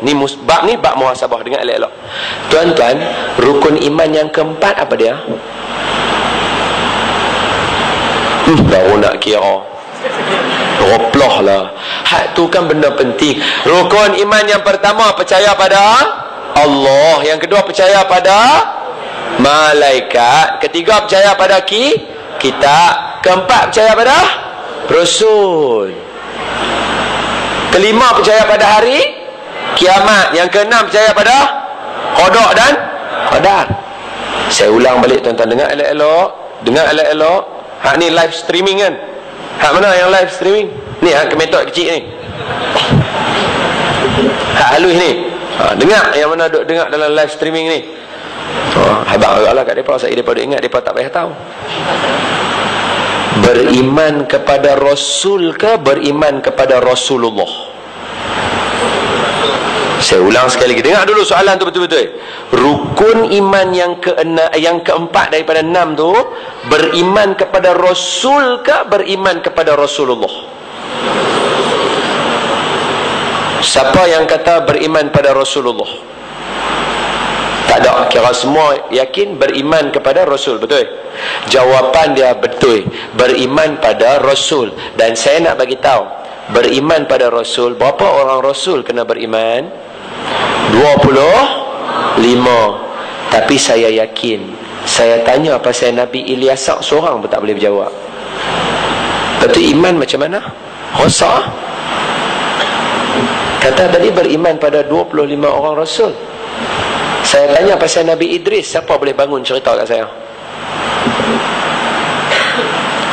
Ni bab ni bab muhasabah, dengan elok-elok. Tuan-tuan, rukun iman yang keempat apa dia? Baru nak kira. Roploh lah. Hak tu kan benda penting. Rukun iman yang pertama, percaya pada Allah. Yang kedua, percaya pada malaikat. Ketiga, percaya pada kitab. Keempat, percaya pada Rasul. Kelima, percaya pada hari kiamat. Yang keenam, percaya pada qada dan qadar. Saya ulang balik tuan-tuan, dengar elok-elok. Dengar elok-elok. Hak ni live streaming kan? Hak mana yang live streaming? Ni hak kemetok kecil ni. Hak halus ni. Dengar yang mana duk dengar dalam live streaming ni. Habang agaklah kat mereka. Saya mereka duk ingat, mereka tak payah tahu. Beriman kepada Rasul ke beriman kepada Rasulullah? Saya ulang sekali lagi. Dengar dulu soalan tu betul-betul. Rukun iman yang keempat daripada 6 tu, beriman kepada Rasul ke beriman kepada Rasulullah? Siapa yang kata beriman pada Rasulullah? Tak ada. Kira semua yakin beriman kepada Rasul. Betul? Jawapan dia betul. Beriman pada Rasul. Dan saya nak bagi tahu, beriman pada Rasul, berapa orang Rasul kena beriman? 25. Tapi saya yakin, saya tanya pasal Nabi Ilyas seorang pun tak boleh berjawab. Betul, iman macam mana? Rosak. Kata tadi beriman pada 25 orang Rasul. Saya tanya pasal Nabi Idris, siapa boleh bangun cerita kat saya?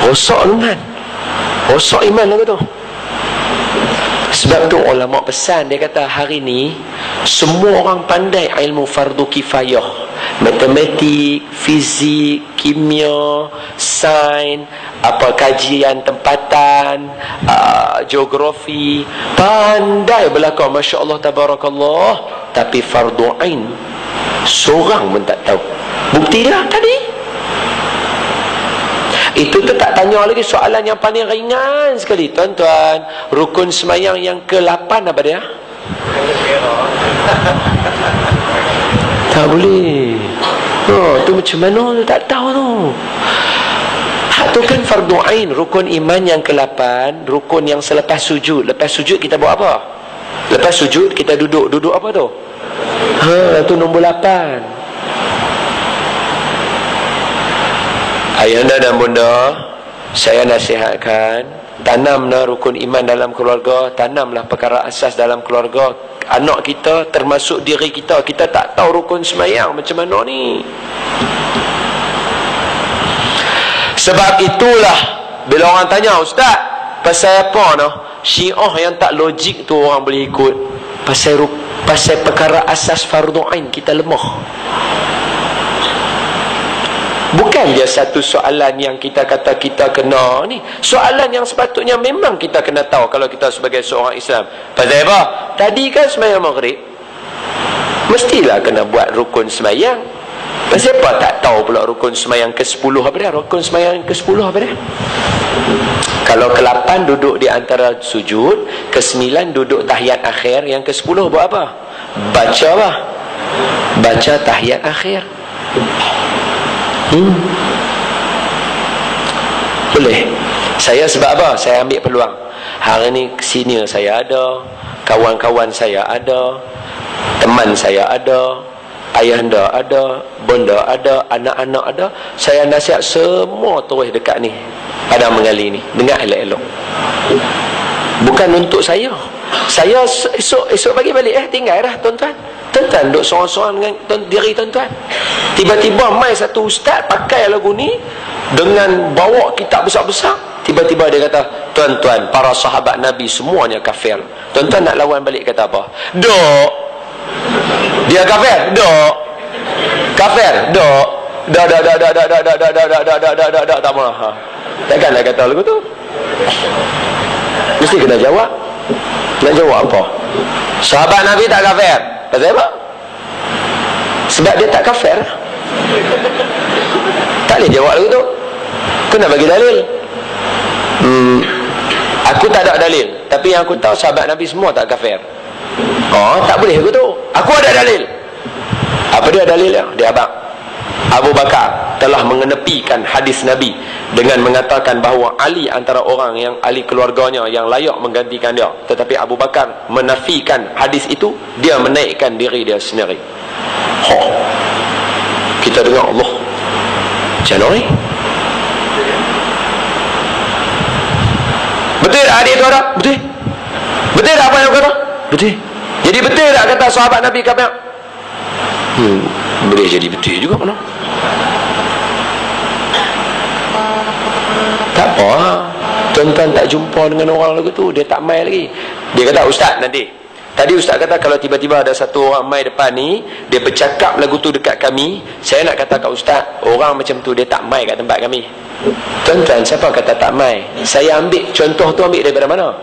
Rosak iman. Rosak iman lagu tu. Sebab tu ulama pesan, dia kata hari ni semua orang pandai ilmu fardu kifayah, matematik, fizik, kimia, sains, apa kajian tempatan, geografi, pandai belaka, masya-Allah tabarakallah. Tapi fardu ain seorang pun tak tahu. Buktilah tadi. Itu tu tak tanya lagi soalan yang paling ringan sekali, tuan-tuan. Rukun semayang yang ke-8 apa dia? Tak boleh. Tu macam mana tu tak tahu tu. Hak tu kan fardu ain, rukun iman yang ke-8, rukun yang selepas sujud. Lepas sujud kita buat apa? Lepas sujud kita duduk. Duduk apa tu? Tu nombor 8. Ayahanda dan bunda, saya nasihatkan, tanamlah rukun iman dalam keluarga, tanamlah perkara asas dalam keluarga. Anak kita termasuk diri kita, kita tak tahu rukun semayang macam mana ni. Sebab itulah bila orang tanya, ustaz, pasal apa noh? Syiah yang tak logik tu orang boleh ikut. Pasal perkara asas fardu ain kita lemah. Bukan dia satu soalan yang kita kata kita kena ni. Soalan yang sepatutnya memang kita kena tahu kalau kita sebagai seorang Islam. Pasal apa? Tadi kan semayang maghrib, mestilah kena buat rukun semayang. Pasal apa tak tahu pula rukun semayang ke-10 apa dia? Rukun semayang ke-10 apa dia? Kalau ke-8 duduk di antara sujud, ke-9 duduk tahiyat akhir, yang ke-10 buat apa? Baca apa? Baca tahiyat akhir. Boleh. Saya sebab apa? Saya ambil peluang. Hari ni senior saya ada, kawan-kawan saya ada, teman saya ada, ayahanda ada, bunda ada, anak-anak ada. Saya nasihat semua terus dekat ni Padang Mengali ni, dengar elok-elok. Bukan untuk saya. Saya esok pagi balik tinggal dah tuan-tuan. Tuan-tuan duduk seorang-seorang dengan diri tuan-tuan. Tiba-tiba mai satu ustaz pakai lagu ni dengan bawa kitab besar-besar. Tiba-tiba dia kata, tuan-tuan, para sahabat Nabi semuanya kafir. Tuan-tuan nak lawan balik kata apa? Dok. Dia kafir? Dok. Kafir? Dok. Dak tak mahu. Takkanlah kata lagu tu. Mesti kena jawab. Nak jawab apa? Sahabat Nabi tak kafir. Pasal apa? Sebab dia tak kafir. Tak boleh jawab lagu tu. Kena bagi dalil. Aku tak ada dalil, tapi yang aku tahu sahabat Nabi semua tak kafir. Oh, tak boleh aku tu. Aku ada dalil. Apa dia dalilnya? Dia abang. Abu Bakar telah mengenepikan hadis Nabi dengan mengatakan bahawa Ali antara orang yang ahli keluarganya yang layak menggantikan dia. Tetapi Abu Bakar menafikan hadis itu, dia menaikkan diri dia sendiri. Kita dengar Allah. Macam ni? Betul tak hadis itu ada? Betul. Betul tak apa yang kata? Betul. Jadi betul tak kata sahabat Nabi kata? Boleh jadi betul juga mana? Tak apa. Tuan-tuan tak jumpa dengan orang lagu tu, dia tak mai lagi. Dia kata, ustaz nanti. Tadi ustaz kata kalau tiba-tiba ada satu orang mai depan ni, dia bercakap lagu tu dekat kami, saya nak kata kat ustaz, orang macam tu dia tak mai kat tempat kami. Tuan-tuan, siapa kata tak mai? Saya ambil contoh tu, ambil daripada mana?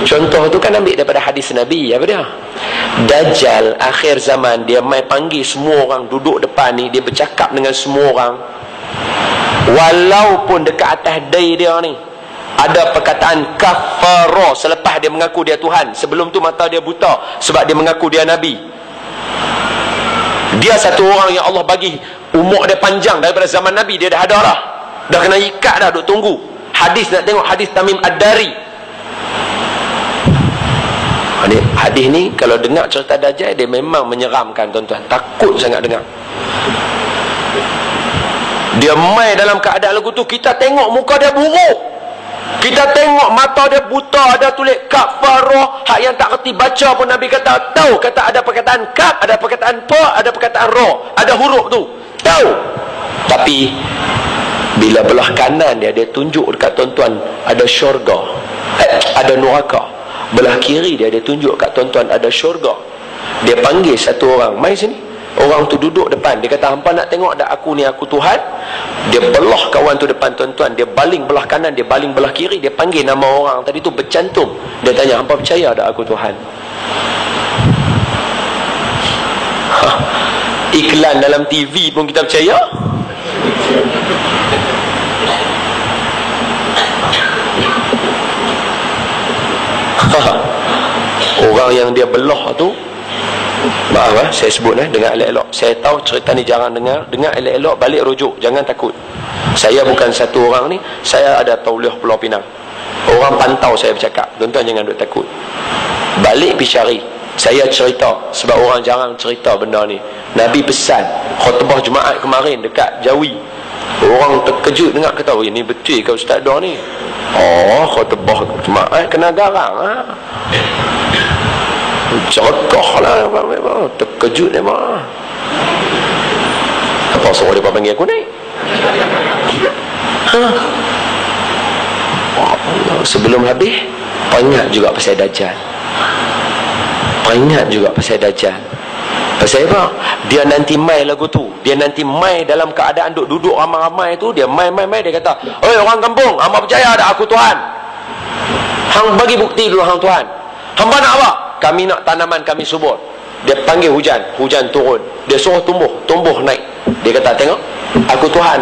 Contoh tu kan ambil daripada hadis Nabi. Apa dia? Dajjal akhir zaman, dia mai panggil semua orang duduk depan ni, dia bercakap dengan semua orang. Walaupun dekat atas dai dia ni ada perkataan kafara selepas dia mengaku dia Tuhan. Sebelum tu mata dia buta sebab dia mengaku dia Nabi. Dia satu orang yang Allah bagi umur dia panjang daripada zaman Nabi. Dia dah ada dah. Dah kena ikat dah, duk tunggu hadis. Nak tengok hadis Tamim Ad-Dari. Hadis ni kalau dengar cerita Dajjal, dia memang menyeramkan tuan-tuan. Takut sangat dengar. Dia mai dalam keadaan lagu tu, kita tengok muka dia buruk, kita tengok mata dia buta, ada tulis kafarah, hak yang tak kerti baca pun Nabi kata tahu. Kata ada perkataan kaf, ada perkataan pa, ada perkataan ra, ada huruf tu tahu. Tapi bila belah kanan dia tunjuk dekat tuan-tuan ada syurga, ada neraka. Belah kiri dia tunjuk kat tuan-tuan ada syurga. Dia panggil satu orang, mai sini. Orang tu duduk depan, dia kata, hampa nak tengok tak aku ni aku Tuhan? Dia belah kawan tu depan tuan-tuan, dia baling belah kanan, dia baling belah kiri, dia panggil nama orang tadi tu bercantum. Dia tanya, hampa percaya tak aku Tuhan? Iklan dalam TV pun kita percaya? Orang yang dia belah tu, maaf saya sebut dengar elok-elok. Saya tahu cerita ni jarang dengar elok-elok, balik rujuk, jangan takut. Saya bukan satu orang ni, saya ada tauliah Pulau Pinang. Orang pantau saya bercakap, tuan-tuan jangan duk takut. Balik pergi cari. Saya cerita sebab orang jarang cerita benda ni. Nabi pesan khutbah Jumaat kemarin dekat Jawi. Orang terkejut dengar, kata, "Oh, ini betul ke ustaz dah ni?" Oh, khutbah Jumaat kena garang Cerkah lah. Terkejut dia mah. Apa suruh dia panggil aku naik? Sebelum habis peringat juga pasal Dajjal. Peringat juga pasal Dajjal. Pasal apa? Dia nanti mai lagu tu. Dia nanti mai dalam keadaan duduk ramai-ramai tu. Dia mai. Dia kata, "Oi orang kampung, hamba percaya tak aku Tuhan? Hang bagi bukti dulu hang Tuhan. Hamba nak apa? Kami nak tanaman kami subur." Dia panggil hujan turun. Dia suruh tumbuh naik. Dia kata, "Tengok, aku Tuhan."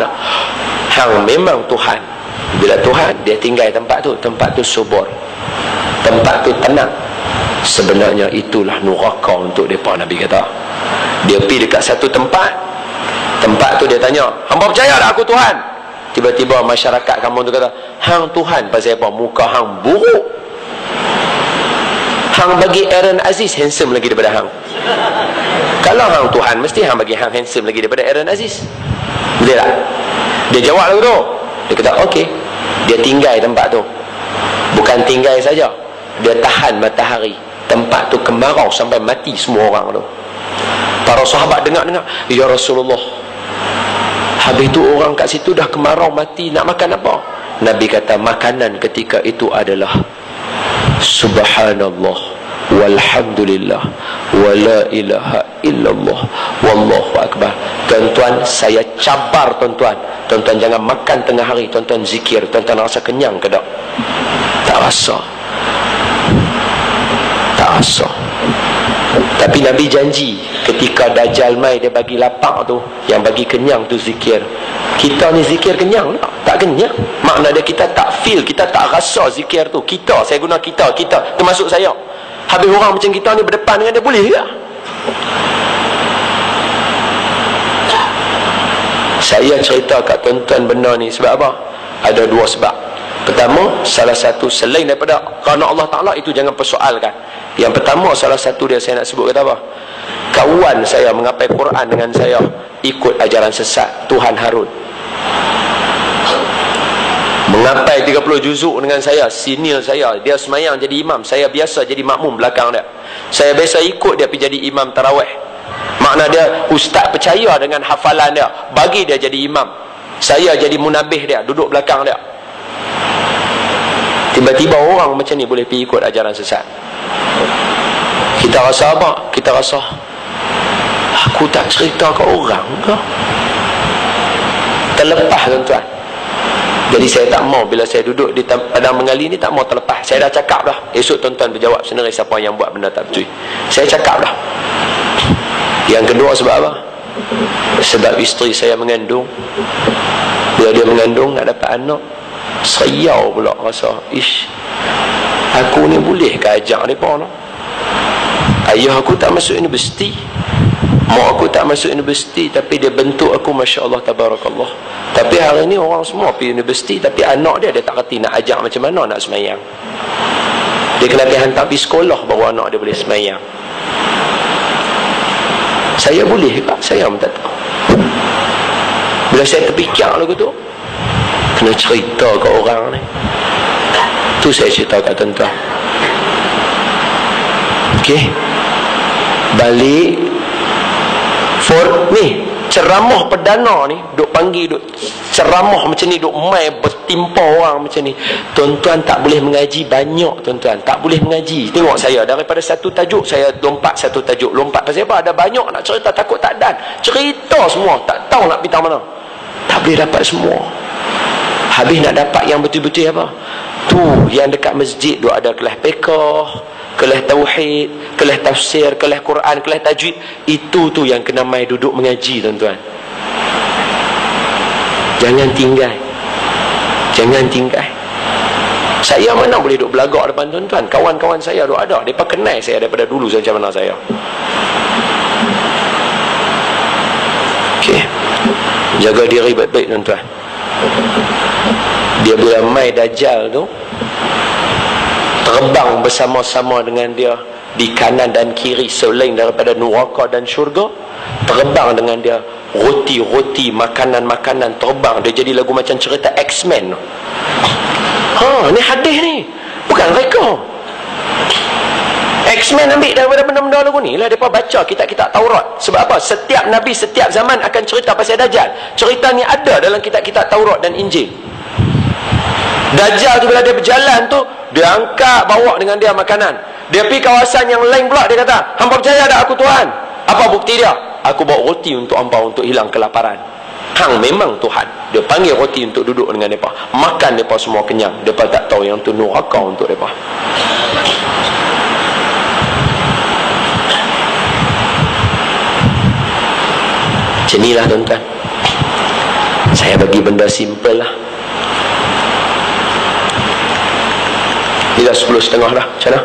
Hang memang Tuhan. Bila Tuhan, dia tinggal tempat tu subur, tempat tu tenang. Sebenarnya itulah neraka untuk mereka. Nabi kata, dia pergi dekat satu tempat tu dia tanya, "Hamba percaya tak aku Tuhan?" Tiba-tiba masyarakat kampung tu kata, "Hang Tuhan pasal apa? Muka hang buruk. Hang bagi Aaron Aziz handsome lagi daripada hang. Kalau hang Tuhan, mesti hang bagi hang handsome lagi daripada Aaron Aziz." Betul tak? Dia jawab lagu tu. Dia kata, "Okey." Dia tinggal tempat tu. Bukan tinggal saja, dia tahan matahari. Tempat tu kemarau sampai mati semua orang tu. Para sahabat dengar, "Ya Rasulullah, habis tu orang kat situ dah kemarau mati, nak makan apa?" Nabi kata, makanan ketika itu adalah Subhanallah walhamdulillah wala ilaha illallah wallahu akbar. Tuan-tuan, saya cabar tuan-tuan jangan makan tengah hari. Tuan-tuan zikir. Tuan-tuan rasa kenyang ke tak? Tak rasa. Tapi Nabi janji ketika Dajjal mai, dia bagi lapar tu, yang bagi kenyang tu zikir. Kita ni zikir kenyang tak kenyang. Makna dia kita tak feel, kita tak rasa zikir tu. Saya guna kita termasuk saya. Habis orang macam kita ni berdepan dengan dia, boleh ke? Saya cerita kat tuan-tuan benda ni sebab apa? Ada dua sebab. Pertama, salah satu selain daripada kerana Allah Ta'ala, itu jangan persoalkan. Yang pertama, salah satu dia saya nak sebut kata apa? Kawan saya mengapai Quran dengan saya ikut ajaran sesat Tuhan Harun. Mengapai 30 juzuk dengan saya, senior saya. Dia semayang jadi imam, saya biasa jadi makmum belakang dia. Saya biasa ikut dia pergi jadi imam tarawih. Makna dia, ustaz percaya dengan hafalan dia, bagi dia jadi imam. Saya jadi munabih dia, duduk belakang dia. Tiba-tiba orang macam ni boleh pergi ikut ajaran sesat. Kita rasa apa? Kita rasa, aku tak cerita ke orang ke? Terlepas tuan-tuan. Jadi saya tak mau, bila saya duduk di padang mengali ni, tak mau terlepas. Saya dah cakap dah. Esok tuan-tuan berjawab sendiri siapa yang buat benda tak betul. Saya cakap dah. Yang kedua sebab apa? Sebab isteri saya mengandung. Bila dia mengandung nak dapat anak, seriau pula rasa, ish, aku ni boleh ke ajak ni pun? Ayah aku tak masuk universiti, mak aku tak masuk universiti, tapi dia bentuk aku, Masya Allah, Tabarakallah. Tapi hari ni orang semua pergi universiti, tapi anak dia tak kerti nak ajak macam mana nak semayang. Dia kena dihantar pergi sekolah baru anak dia boleh semayang. Saya boleh tak? Saya pun tak tahu. Bila saya terfikir lagu tu, kena cerita ke orang ni. Tu saya cerita kat tuan-tuan. Okey, balik for ni ceramah perdana ni, duk panggil, duk ceramah macam ni, duk mai bertimpa orang macam ni. Tuan-tuan tak boleh mengaji banyak, tuan-tuan tak boleh mengaji. Tengok saya, daripada satu tajuk saya lompat satu tajuk, lompat. Pasal apa? Ada banyak nak cerita, takut tak dan cerita semua, tak tahu nak pergi mana. Tak boleh dapat semua. Habis nak dapat yang betul-betul apa? Tu yang dekat masjid duk ada kelas fiqh, kelas tauhid, kelas tafsir, kelas Quran, kelas tajwid. Itu tu yang kena mai duduk mengaji, tuan-tuan. Jangan tinggal. Jangan tinggal. Saya mana boleh duduk belagak depan tuan-tuan. Kawan-kawan saya duk ada, mereka kenal saya daripada dulu macam mana saya. Okey, jaga diri baik-baik, tuan-tuan. Dia bila mai Dajjal tu, terbang bersama-sama dengan dia di kanan dan kiri selain daripada neraka dan syurga. Terbang dengan dia, roti-roti, makanan-makanan terbang. Dia jadi lagu macam cerita X-Men. Ni hadis ni, bukan reka. X-Men ambil daripada benda-benda lagu ni lah. Mereka baca kitab-kitab Taurat. Sebab apa? Setiap Nabi, setiap zaman akan cerita pasal Dajjal. Cerita ni ada dalam kitab-kitab Taurat dan Injil. Dajjal tu bila dia berjalan tu, dia angkat bawa dengan dia makanan. Dia pergi kawasan yang lain pula, dia kata, hampa percaya tak aku Tuhan? Apa bukti dia? Aku bawa roti untuk hampa untuk hilang kelaparan. Hang memang Tuhan. Dia panggil roti untuk duduk dengan mereka. Makan mereka semua kenyang. Mereka tak tahu yang tu neraka untuk mereka. Macam inilah, tuan-tuan. Saya bagi benda simple lah. Ini dah 10.30 dah. Macam mana?